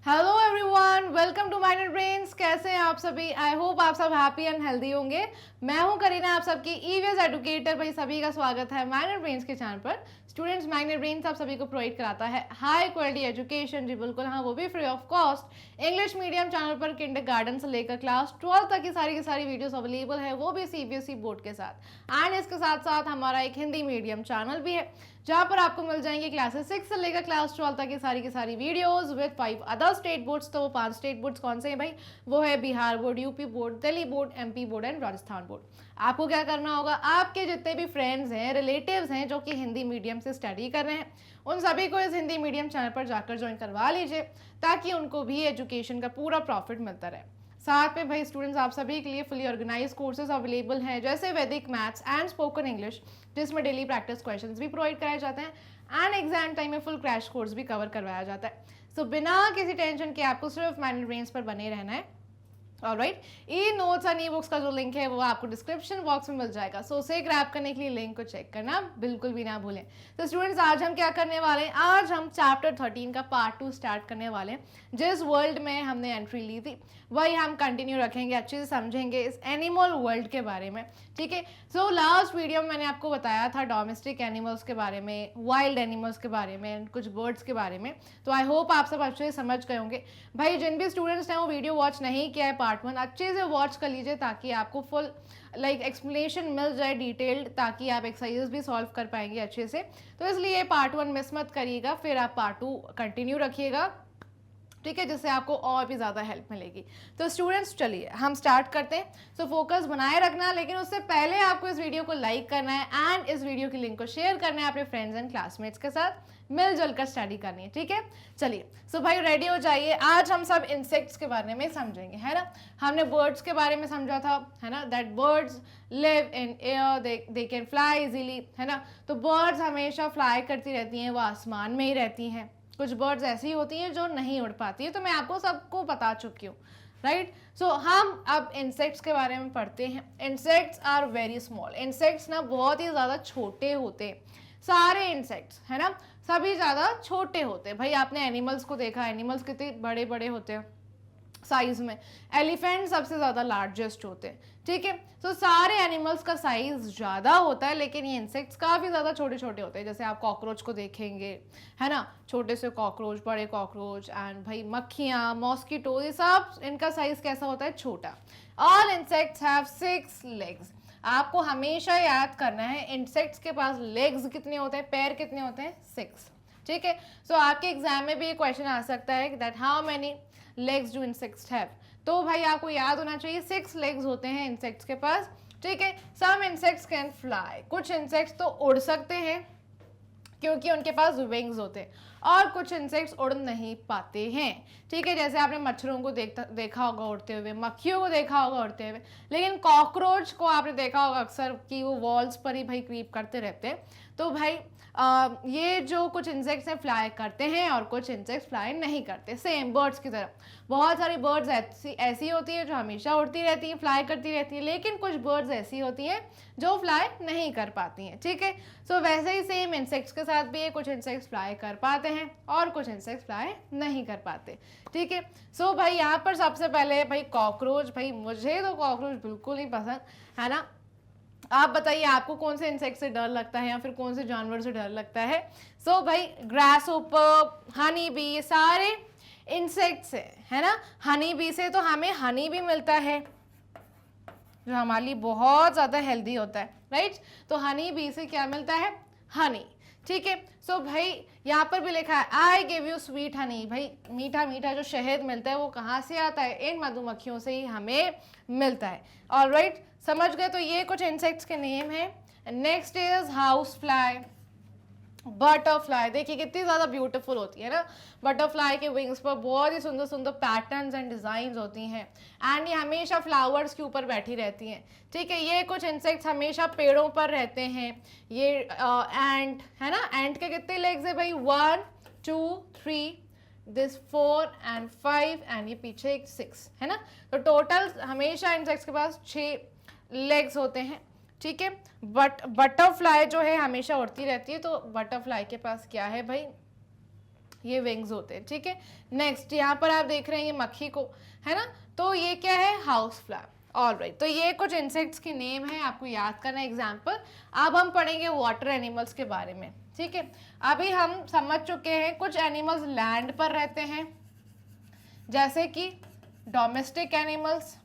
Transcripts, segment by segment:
Hello everyone, welcome to mind and brains. कैसे हैं आप सभी? आई होप आप सब हैप्पी एंड हेल्दी होंगे। मैं हूं करीना, आप सबकी ईवीएस एडुकेटर। भाई सभी का स्वागत है माइंड एंड ब्रेन्स के चैनल पर। स्टूडेंट्स, माइंड एंड ब्रेन्स आप सभी को प्रोवाइड कराता है हाई क्वालिटी एजुकेशन। जी बिल्कुल, हाँ, वो भी free of cost. English medium channel पर किंडरगार्टन से लेकर क्लास 12 तक की सारी वीडियोस अवेलेबल है, वो भी सीबीएसई बोर्ड के साथ। एंड इसके साथ साथ हमारा एक हिंदी मीडियम चैनल भी है, जहाँ पर आपको मिल जाएंगे क्लासेस 6 से लेकर क्लास 12 तक की सारी videos with 5 other state boards. तो वो 5 स्टेट बोर्ड्स कौन से हैं भाई? वो है Bihar board, UP board, Delhi board, MP board and Rajasthan board. आपको क्या करना होगा, आपके जितने भी फ्रेंड्स हैं, रिलेटिव्स हैं जो कि हिंदी मीडियम से स्टडी कर रहे हैं, उन सभी को इस हिंदी मीडियम चैनल पर जाकर ज्वाइन करवा लीजिए, ताकि उनको भी एजुकेशन का पूरा प्रॉफिट मिलता रहे। साथ में भाई स्टूडेंट्स, आप सभी के लिए फुली ऑर्गेनाइज कोर्सेज अवेलेबल हैं, जैसे वैदिक मैथ्स एंड स्पोकन इंग्लिश, जिसमें डेली प्रैक्टिस क्वेश्चंस भी प्रोवाइड कराए जाते हैं एंड एग्जाम टाइम में फुल क्रैश कोर्स भी कवर करवाया जाता है। सो बिना किसी टेंशन के आपको सिर्फ माइंड एंड ब्रेन्स पर बने रहना है। Alright, e notes and e books का जो लिंक है वो आपको डिस्क्रिप्शन बॉक्स में मिल जाएगा। सो उसे ग्रैब करने के लिए लिंक को चेक करना बिल्कुल भी ना भूलें। तो स्टूडेंट्स, आज हम क्या करने वाले हैं? आज हम चैप्टर 13 का पार्ट 2 स्टार्ट करने वाले हैं। जिस वर्ल्ड में हमने एंट्री ली थी वही हम कंटिन्यू रखेंगे, अच्छे से समझेंगे इस एनिमल वर्ल्ड के बारे में। ठीक है, सो लास्ट वीडियो में मैंने आपको बताया था डोमेस्टिक एनिमल्स के बारे में, वाइल्ड एनिमल्स के बारे में, कुछ बर्ड्स के बारे में। तो आई होप आप सब अच्छे से समझ गए होंगे। भाई जिन भी स्टूडेंट्स ने वो वीडियो वॉच नहीं किया है पार्ट 1, अच्छे से वॉच कर लीजिए, ताकि आपको फुल एक्सप्लेनेशन मिल जाए डिटेल्ड, ताकि आप एक्सरसाइजेस भी सॉल्व कर पाएंगे अच्छे से। तो इसलिए पार्ट 1 मिस मत करिएगा, फिर आप पार्ट 2 कंटिन्यू रखिएगा, ठीक है, जिससे आपको और भी ज़्यादा हेल्प मिलेगी। तो स्टूडेंट्स, चलिए हम स्टार्ट करते हैं। सो फोकस बनाए रखना, लेकिन उससे पहले आपको इस वीडियो को लाइक करना है एंड इस वीडियो की लिंक को शेयर करना है अपने फ्रेंड्स एंड क्लासमेट्स के साथ, मिलजुल कर स्टडी करनी है। ठीक है, चलिए सो भाई रेडी हो जाइए। आज हम सब इंसेक्ट्स के बारे में समझेंगे, है ना। हमने बर्ड्स के बारे में समझा था, है ना, that birds live in air, they can fly easily, है ना। तो बर्ड्स हमेशा फ्लाई करती रहती हैं, वो आसमान में ही रहती हैं। कुछ बर्ड्स ऐसी होती हैं जो नहीं उड़ पाती है, तो मैं आपको सबको बता चुकी हूँ, राइट। सो हम अब इंसेक्ट्स के बारे में पढ़ते हैं। Insects are very small. Insects ना बहुत ही ज़्यादा छोटे होते हैं, सारे इंसेक्ट्स, है ना, सभी ज़्यादा छोटे होते हैं। भाई आपने एनिमल्स को देखा, एनिमल्स कितने बड़े बड़े होते हैं साइज में। एलिफेंट सबसे ज़्यादा लार्जेस्ट होते हैं, ठीक है। तो सारे एनिमल्स का साइज ज़्यादा होता है, लेकिन ये इंसेक्ट्स काफ़ी ज़्यादा छोटे छोटे होते हैं। जैसे आप कॉकरोच को देखेंगे, है ना, छोटे से कॉकरोच, बड़े कॉकरोच, एंड भाई मक्खियाँ, मॉस्किटो, ये सब इनका साइज कैसा होता है? छोटा। All insects have 6 legs. आपको हमेशा याद करना है इंसेक्ट्स के पास लेग्स कितने होते हैं, पैर कितने होते हैं? 6, ठीक है। सो आपके एग्जाम में भी ये क्वेश्चन आ सकता है that how many legs do insects have. तो भाई आपको याद होना चाहिए 6 लेग्स होते हैं इंसेक्ट्स के पास, ठीक है। Some insects can fly. कुछ इंसेक्ट्स तो उड़ सकते हैं क्योंकि उनके पास विंग्स होते हैं, और कुछ इंसेक्ट्स उड़ नहीं पाते हैं, ठीक है। जैसे आपने मच्छरों को देखा होगा उड़ते हुए, मक्खियों को देखा होगा उड़ते हुए, लेकिन कॉकरोच को आपने देखा होगा अक्सर कि वो वॉल्स पर ही भाई क्रीप करते रहते हैं। तो भाई ये जो कुछ इंसेक्ट्स हैं फ्लाई करते हैं और कुछ इंसेक्ट्स फ्लाई नहीं करते, सेम बर्ड्स की तरह। बहुत सारी बर्ड्स ऐसी होती है जो हमेशा उड़ती रहती हैं, फ्लाई करती रहती हैं, लेकिन कुछ बर्ड्स ऐसी होती हैं जो फ्लाई नहीं कर पाती हैं, ठीक है। सो वैसे ही सेम इंसेक्ट्स के साथ भी है, कुछ इंसेक्ट्स फ्लाई कर पाते हैं और कुछ इंसेक्ट्स फ्लाई नहीं कर पाते, ठीक है। सो भाई यहाँ पर सबसे पहले भाई कॉकरोच। भाई मुझे तो कॉकरोच बिल्कुल नहीं पसंद, है ना। आप बताइए आपको कौन से इंसेक्ट से डर लगता है या फिर कौन से जानवर से डर लगता है? सो भाई ग्रास होपर, हनी बी, ये सारे इंसेक्ट्स है ना। हनी बी से तो हमें हनी भी मिलता है, जो हमारे लिए बहुत ज़्यादा हेल्दी होता है, राइट। तो हनी बी से क्या मिलता है? हनी, ठीक है। सो भाई यहाँ पर भी लिखा है I give you sweet Honey. भाई मीठा मीठा जो शहद मिलता है वो कहाँ से आता है? इन मधुमक्खियों से ही हमें मिलता है। ऑलराइट, समझ गए। तो ये कुछ इंसेक्ट्स के नेम है। Next is house fly, butterfly. देखिए कितनी ज़्यादा ब्यूटीफुल होती है ना। बटरफ्लाई के विंग्स पर बहुत ही सुंदर सुंदर पैटर्न्स एंड डिज़ाइंस होती हैं, एंड ये हमेशा फ्लावर्स के ऊपर बैठी रहती हैं, ठीक है। ये कुछ इंसेक्ट्स हमेशा पेड़ों पर रहते हैं। ये एंट है ना। एंट के कितने लेग्स है भाई? 1 2 3 दिस 4 एंड 5 एंड ये पीछे एक 6, है ना। तो टोटल हमेशा इंसेक्ट्स के पास 6 लेग्स होते हैं, ठीक है। बटरफ्लाई जो है हमेशा उड़ती रहती है, तो बटरफ्लाई के पास क्या है भाई? ये विंग्स होते हैं, ठीक है। नेक्स्ट यहाँ पर आप देख रहे हैं ये मक्खी को, है ना, तो ये क्या है, हाउस फ्लाई। ऑलराइट, तो ये कुछ इंसेक्ट्स के नेम है, आपको याद करना है एग्जाम्पल। अब हम पढ़ेंगे वाटर एनिमल्स के बारे में, ठीक है। अभी हम समझ चुके हैं कुछ एनिमल्स लैंड पर रहते हैं, जैसे कि डोमेस्टिक एनिमल्स।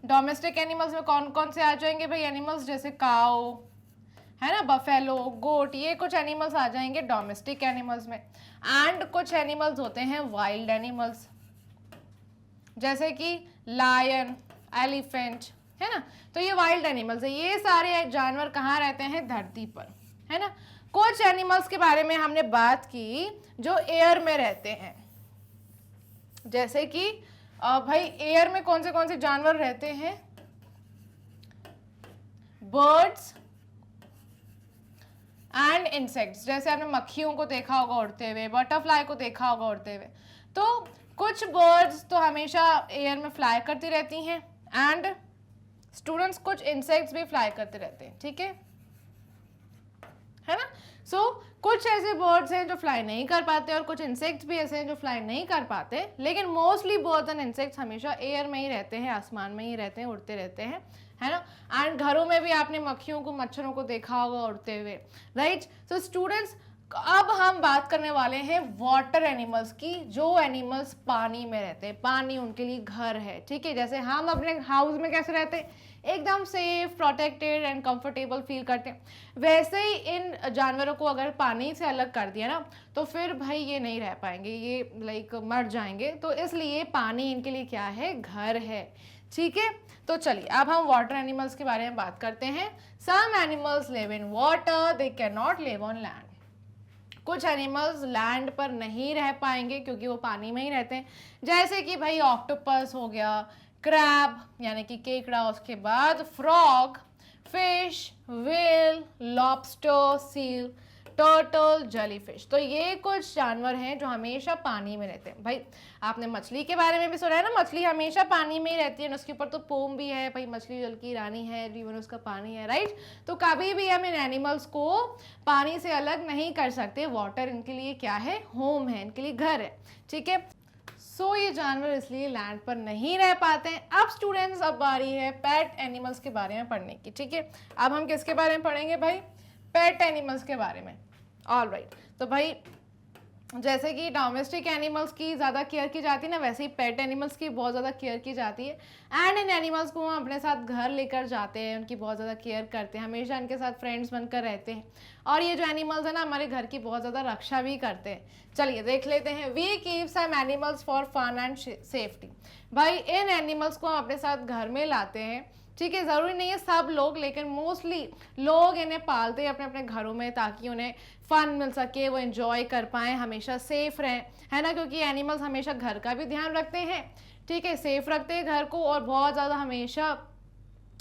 डोमेस्टिक एनिमल्स में कौन कौन से आ जाएंगे भाई एनिमल्स, जैसे काऊ, है ना, बफेलो, गोट, ये कुछ एनिमल्स आ जाएंगे डोमेस्टिक एनिमल्स में। एंड कुछ एनिमल्स होते हैं वाइल्ड एनिमल्स, जैसे कि लायन, एलिफेंट, है ना, तो ये वाइल्ड एनिमल्स है। ये सारे जानवर कहाँ रहते हैं, धरती पर, है ना। कुछ एनिमल्स के बारे में हमने बात की जो एयर में रहते हैं, जैसे कि भाई एयर में कौन से जानवर रहते हैं, बर्ड्स एंड इंसेक्ट्स। जैसे आपने मक्खियों को देखा होगा उड़ते हुए, बटरफ्लाई को देखा होगा उड़ते हुए। तो कुछ बर्ड्स तो हमेशा एयर में फ्लाई करती रहती हैं एंड स्टूडेंट्स कुछ इंसेक्ट्स भी फ्लाई करते रहते हैं, ठीक है ना। सो कुछ ऐसे बर्ड्स हैं जो फ्लाई नहीं कर पाते और कुछ इंसेक्ट्स भी ऐसे हैं जो फ्लाई नहीं कर पाते, लेकिन मोस्टली बर्ड्स एंड इंसेक्ट्स हमेशा एयर में ही रहते हैं, आसमान में ही रहते हैं, उड़ते रहते हैं, है ना। एंड घरों में भी आपने मक्खियों को, मच्छरों को देखा होगा उड़ते हुए, राइट। सो स्टूडेंट्स अब हम बात करने वाले हैं वाटर एनिमल्स की, जो एनिमल्स पानी में रहते हैं, पानी उनके लिए घर है, ठीक है। जैसे हम अपने हाउस में कैसे रहते हैं, एकदम safe, protected and comfortable feel करते हैं, वैसे ही इन जानवरों को अगर पानी से अलग कर दिया ना तो फिर भाई ये नहीं रह पाएंगे, ये लाइक मर जाएंगे। तो इसलिए पानी इनके लिए क्या है, घर है, ठीक है। तो चलिए अब हम वाटर एनिमल्स के बारे में बात करते हैं। Some animals live in water, they can not live on land. कुछ एनिमल्स लैंड पर नहीं रह पाएंगे क्योंकि वो पानी में ही रहते हैं, जैसे कि भाई ऑक्टोपस हो गया, क्रैब यानी कि केकड़ा, उसके बाद frog, fish, whale, lobster, seal, turtle, jellyfish. तो ये कुछ जानवर हैं जो हमेशा पानी में रहते हैं। भाई आपने मछली के बारे में भी सुना है ना, मछली हमेशा पानी में ही रहती है, उसके ऊपर तो पोम भी है, भाई मछली जल की रानी है, जीवन उसका पानी है, राइट। तो कभी भी हम इन एनिमल्स को पानी से अलग नहीं कर सकते, वाटर इनके लिए क्या है, होम है, इनके लिए घर है, ठीक है। सो ये जानवर इसलिए लैंड पर नहीं रह पाते हैं। अब स्टूडेंट्स अब बारी है पेट एनिमल्स के बारे में पढ़ने की, ठीक है। अब हम किसके बारे में पढ़ेंगे भाई, पेट एनिमल्स के बारे में। ऑलराइट, तो भाई जैसे कि डोमेस्टिक एनिमल्स की ज़्यादा केयर की जाती है ना, वैसे ही पेट एनिमल्स की बहुत ज़्यादा केयर की जाती है। एंड इन एनिमल्स को हम अपने साथ घर लेकर जाते हैं, उनकी बहुत ज़्यादा केयर करते हैं, हमेशा इनके साथ फ्रेंड्स बनकर रहते हैं। और ये जो एनिमल्स है ना हमारे घर की बहुत ज़्यादा रक्षा भी करते हैं। चलिए देख लेते हैं। We keep some animals for fun and safety. भाई इन एनिमल्स को हम अपने साथ घर में लाते हैं, ठीक है। ज़रूरी नहीं है सब लोग, लेकिन मोस्टली लोग इन्हें पालते हैं अपने अपने घरों में ताकि उन्हें फन मिल सके, वो एंजॉय कर पाएँ, हमेशा सेफ रहें, है ना, क्योंकि एनिमल्स हमेशा घर का भी ध्यान रखते हैं, ठीक है, सेफ रखते हैं घर को, और बहुत ज़्यादा हमेशा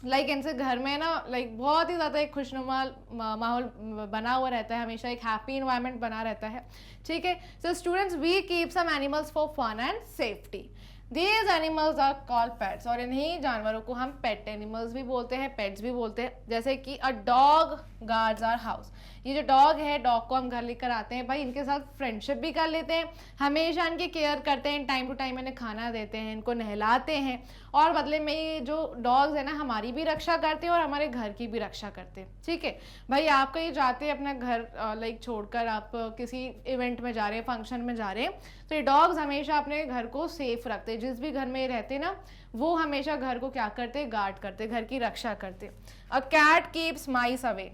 लाइक इनसे घर में ना लाइक बहुत ही ज़्यादा एक खुशनुमा माहौल बना हुआ रहता है, हमेशा एक हैप्पी इन्वायरमेंट बना रहता है, ठीक है। So students we keep some animals for fun and safety. These animals are called pets, और इन्हीं जानवरों को हम पेट एनिमल्स भी बोलते हैं, पेट्स भी बोलते हैं। जैसे कि a dog guards our house. ये जो डॉग है, डॉग को हम घर लेकर आते हैं, भाई इनके साथ फ्रेंडशिप भी कर लेते हैं, हमेशा इनकी केयर करते हैं, टाइम टू टाइम इन्हें खाना देते हैं, इनको नहलाते हैं, और बदले में ये जो डॉग्स है ना हमारी भी रक्षा करते हैं और हमारे घर की भी रक्षा करते हैं, ठीक है। भाई आप कहीं जाते हैं अपना घर लाइक छोड़कर, आप किसी इवेंट में जा रहे हैं, फंक्शन में जा रहे हैं, तो ये डॉग्स हमेशा अपने घर को सेफ रखते हैं। जिस भी घर में रहते हैं ना वो हमेशा घर को क्या करते हैं, गार्ड करते, घर की रक्षा करते। A cat keeps mice away.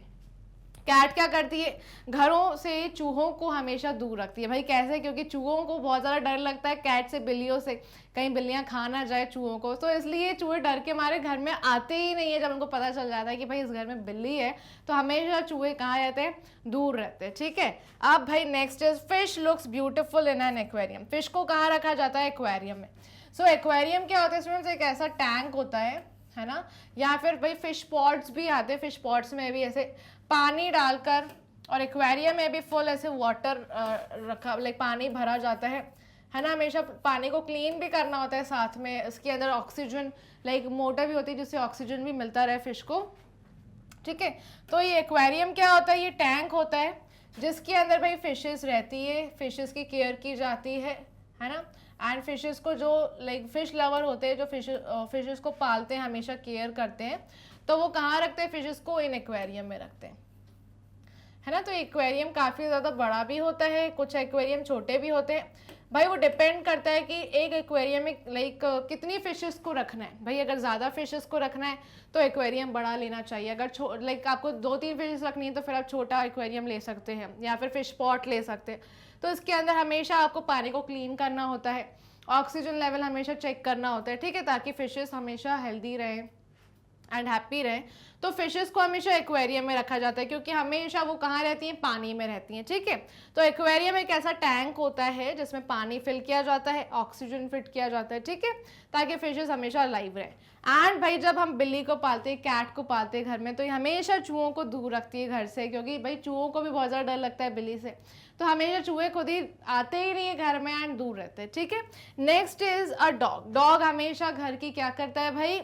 Cat क्या करती है, घरों से चूहों को हमेशा दूर रखती है। भाई कैसे, क्योंकि चूहों को बहुत ज़्यादा डर लगता है कैट से, बिल्लियों से, कहीं बिल्लियां खा ना जाए चूहों को, तो इसलिए चूहे डर के मारे घर में आते ही नहीं है। जब उनको पता चल जाता है कि भाई इस घर में बिल्ली है तो हमेशा चूहे कहाँ रहते हैं, दूर रहते हैं, ठीक है। अब भाई next is fish looks beautiful in an aquarium. Fish को कहाँ रखा जाता है, एक्वेरियम में। सो एक्वेरियम क्या होता है स्टूडेंट्स, एक ऐसा टैंक होता है ना, या फिर भाई फिश पॉट्स भी आते हैं, फिश पॉट्स में भी ऐसे पानी डालकर, और एक्वेरियम में भी फुल ऐसे वाटर रखा, लाइक पानी भरा जाता है ना, हमेशा पानी को क्लीन भी करना होता है, साथ में इसके अंदर ऑक्सीजन लाइक मोटर भी होती है जिससे ऑक्सीजन भी मिलता रहे फिश को, ठीक है। तो ये एक्वेरियम क्या होता है, ये टैंक होता है जिसके अंदर भाई फिशेस रहती है, फिशेस की केयर की जाती है ना। एंड फिशेस को जो लाइक फिश लवर होते हैं, जो फिशेस को पालते हैं, हमेशा केयर करते हैं, तो वो कहाँ रखते हैं फिशेस को? इन एक्वेरियम में रखते हैं, है ना। तो एक्वेरियम काफ़ी ज़्यादा बड़ा भी होता है, कुछ एक्वेरियम छोटे भी होते हैं भाई। वो डिपेंड करता है कि एक एक्वेरियम में लाइक कितनी फिशेस को रखना है भाई। अगर ज़्यादा फिशेस को रखना है तो एक्वेरियम बड़ा लेना चाहिए। अगर लाइक आपको 2-3 फिशेस रखनी है तो फिर आप छोटा एक्वेरियम ले सकते हैं, या फिर फिश पॉट ले सकते हैं। तो इसके अंदर हमेशा आपको पानी को क्लीन करना होता है, ऑक्सीजन लेवल हमेशा चेक करना होता है, ठीक है, ताकि फिशेस हमेशा हेल्दी रहें एंड हैप्पी रहें। तो फिशेस को हमेशा एक्वेरियम में रखा जाता है, क्योंकि हमेशा वो कहाँ रहती हैं? पानी में रहती हैं, ठीक है। तो एक्वेरियम एक ऐसा टैंक होता है जिसमें पानी फिल किया जाता है, ऑक्सीजन फिट किया जाता है, ठीक है, ताकि फिशेस हमेशा लाइव रहें। एंड भाई जब हम बिल्ली को पालते हैं, कैट को पालते हैं घर में, तो ये हमेशा चूहों को दूर रखती है घर से, क्योंकि भाई चूहों को भी बहुत ज़्यादा डर लगता है बिल्ली से। तो हमेशा चूहे खुद ही आते ही नहीं है घर में एंड दूर रहते हैं, ठीक है। Next is a dog. Dog हमेशा घर की क्या करता है भाई?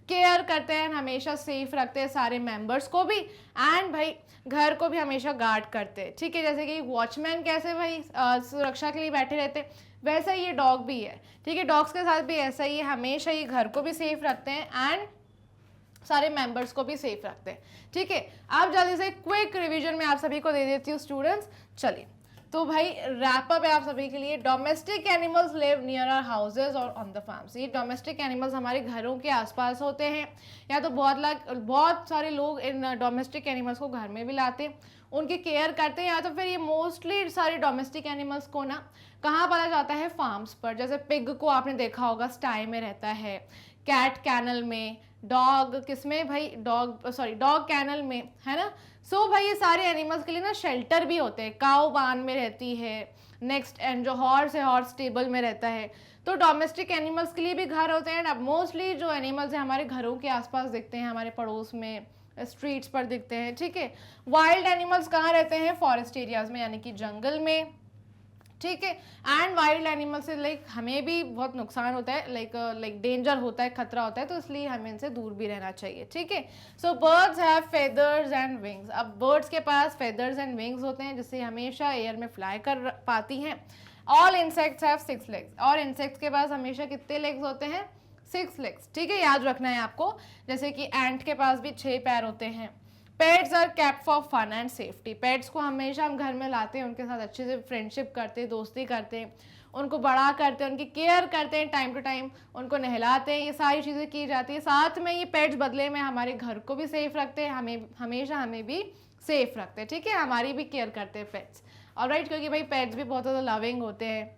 केयर करते हैं, हमेशा सेफ रखते हैं सारे मेंबर्स को भी, एंड भाई घर को भी हमेशा गार्ड करते हैं, ठीक है। जैसे कि वॉचमैन कैसे भाई सुरक्षा के लिए बैठे रहते हैं, वैसा ही ये डॉग भी है, ठीक है। डॉग्स के साथ भी ऐसा ही है, हमेशा ये घर को भी सेफ रखते हैं एंड सारे मेंबर्स को भी सेफ रखते हैं, ठीक है। अब जल्दी से क्विक रिवीजन में आप सभी को दे देती हूँ स्टूडेंट्स। चलिए, तो भाई रैप अप है आप सभी के लिए। Domestic animals live near our houses और ऑन द फार्म्स। ये डोमेस्टिक एनिमल्स हमारे घरों के आसपास होते हैं, या तो बहुत सारे लोग इन डोमेस्टिक एनिमल्स को घर में भी लाते हैं, उनकी केयर करते हैं, या तो फिर ये मोस्टली सारे डोमेस्टिक एनिमल्स को ना कहाँ पाला जाता है? फार्म्स पर। जैसे पिग को आपने देखा होगा स्टाई में रहता है, कैट कैनल में, डॉग किसमें भाई? डॉग कैनल में, है ना। सो भाई ये सारे एनिमल्स के लिए ना शेल्टर भी होते हैं। काऊ बान में रहती है, नेक्स्ट एंड जो हॉर्स है हॉर्स स्टेबल में रहता है। तो डोमेस्टिक एनिमल्स के लिए भी घर होते हैं। अब मोस्टली जो एनिमल्स हैं हमारे घरों के आसपास दिखते हैं, हमारे पड़ोस में, स्ट्रीट्स पर दिखते हैं, ठीक है। वाइल्ड एनिमल्स कहाँ रहते हैं? फॉरेस्ट एरियाज में, यानी कि जंगल में, ठीक है। एंड वाइल्ड एनिमल से लाइक हमें भी बहुत नुकसान होता है, लाइक डेंजर होता है, खतरा होता है, तो इसलिए हमें इनसे दूर भी रहना चाहिए, ठीक है। So birds have feathers and wings. अब बर्ड्स के पास फेदर्स एंड विंग्स होते हैं, जिससे हमेशा एयर में फ्लाई कर पाती हैं। All insects have 6 legs. और इंसेक्ट्स के पास हमेशा कितने लेग्स होते हैं? 6 लेग्स, ठीक है, याद रखना है आपको। जैसे कि एंट के पास भी 6 पैर होते हैं। Pets are kept for fun and safety. Pets को हमेशा हम घर में लाते हैं, उनके साथ अच्छे से फ्रेंडशिप करते हैं, दोस्ती करते हैं, उनको बड़ा करते हैं, उनकी केयर करते हैं, टाइम टू टाइम उनको नहलाते हैं, ये सारी चीज़ें की जाती है। साथ में ये पेट्स बदले में हमारे घर को भी सेफ रखते हैं, हमें भी सेफ रखते हैं, ठीक है, हमारी भी केयर करते हैं पेट्स, ऑलराइट, क्योंकि भाई पेट्स भी बहुत ज़्यादा लविंग होते हैं,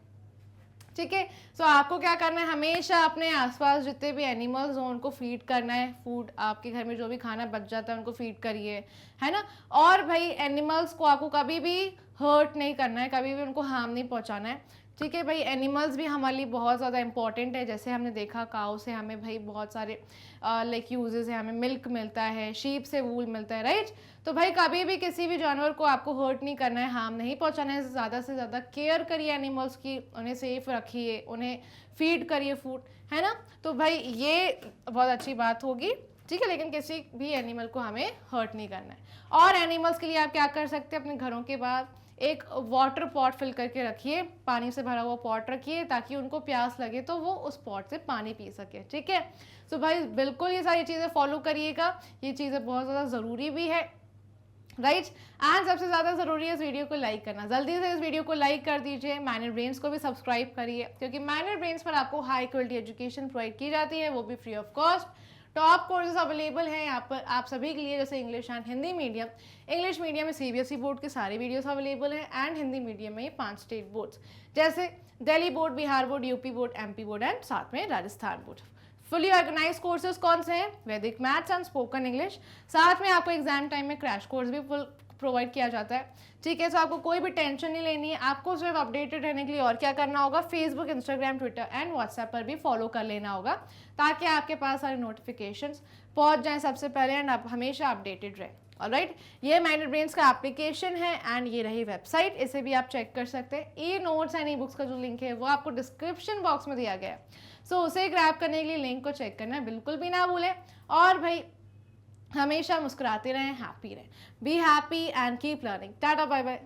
ठीक है। सो आपको क्या करना है? हमेशा अपने आसपास जितने भी एनिमल्स हो उनको फीड करना है। फूड आपके घर में जो भी खाना बच जाता है उनको फीड करिए, है ना। और भाई एनिमल्स को आपको कभी भी हर्ट नहीं करना है, कभी भी उनको हार्म नहीं पहुंचाना है, ठीक है। भाई एनिमल्स भी हमारे लिए बहुत ज़्यादा इंपॉर्टेंट है। जैसे हमने देखा काऊ से हमें भाई बहुत सारे लाइक यूजेस है, हमें मिल्क मिलता है, शीप से वूल मिलता है, राइट। तो भाई कभी भी किसी भी जानवर को आपको हर्ट नहीं करना है, हार्म नहीं पहुंचाना है। ज़्यादा से ज़्यादा केयर करिए एनिमल्स की, उन्हें सेफ रखिए, उन्हें फीड करिए फूड, है ना। तो भाई ये बहुत अच्छी बात होगी, ठीक है, लेकिन किसी भी एनिमल को हमें हर्ट नहीं करना है। और एनिमल्स के लिए आप क्या कर सकते हैं? अपने घरों के बाहर एक वाटर पॉट फिल करके रखिए, पानी से भरा हुआ पॉट रखिए, ताकि उनको प्यास लगे तो वो उस पॉट से पानी पी सके, ठीक है। तो भाई बिल्कुल ये सारी चीज़ें फॉलो करिएगा, ये चीज़ें बहुत ज़्यादा ज़रूरी भी है, राइट। एंड सबसे ज़्यादा ज़रूरी है इस वीडियो को लाइक करना। जल्दी से इस वीडियो को लाइक कर दीजिए। माइनर ब्रेन्स को भी सब्सक्राइब करिए, क्योंकि माइनर ब्रेन्स पर आपको हाई क्वालिटी एजुकेशन प्रोवाइड की जाती है, वो भी free of cost. Top courses available हैं यहाँ पर आप सभी के लिए, जैसे English and Hindi medium. English medium में CBSE बोर्ड के सारे वीडियोस अवेलेबल हैं, एंड हिंदी मीडियम में ये 5 स्टेट बोर्ड्स, जैसे Delhi board, Bihar board, UP board, MP board and साथ में Rajasthan board. Fully organise courses कौन से हैं? वैदिक मैथ्स एंड स्पोकन इंग्लिश। साथ में आपको एग्जाम टाइम में क्रैश कोर्स भी फुल प्रोवाइड किया जाता है, ठीक है। तो आपको कोई भी टेंशन नहीं लेनी है, आपको सिर्फ अपडेटेड रहने के लिए और क्या करना होगा? Facebook, Instagram, Twitter and WhatsApp पर भी फॉलो कर लेना होगा, ताकि आपके पास सारे नोटिफिकेशंस पहुंच जाएं सबसे पहले एंड आप हमेशा अपडेटेड रहें, ऑलराइट। ये माइनर ब्रेन्स का एप्लीकेशन है एंड ये रही वेबसाइट, इसे भी आप चेक कर सकते हैं। E notes and e books का जो लिंक है वो आपको डिस्क्रिप्शन बॉक्स में दिया गया है, सो उसे ग्रैब करने के लिए लिंक को चेक करना बिल्कुल भी ना भूलें। और भाई हमेशा मुस्कुराते रहें, हैप्पी रहें। Be happy and keep learning. Tata, bye bye.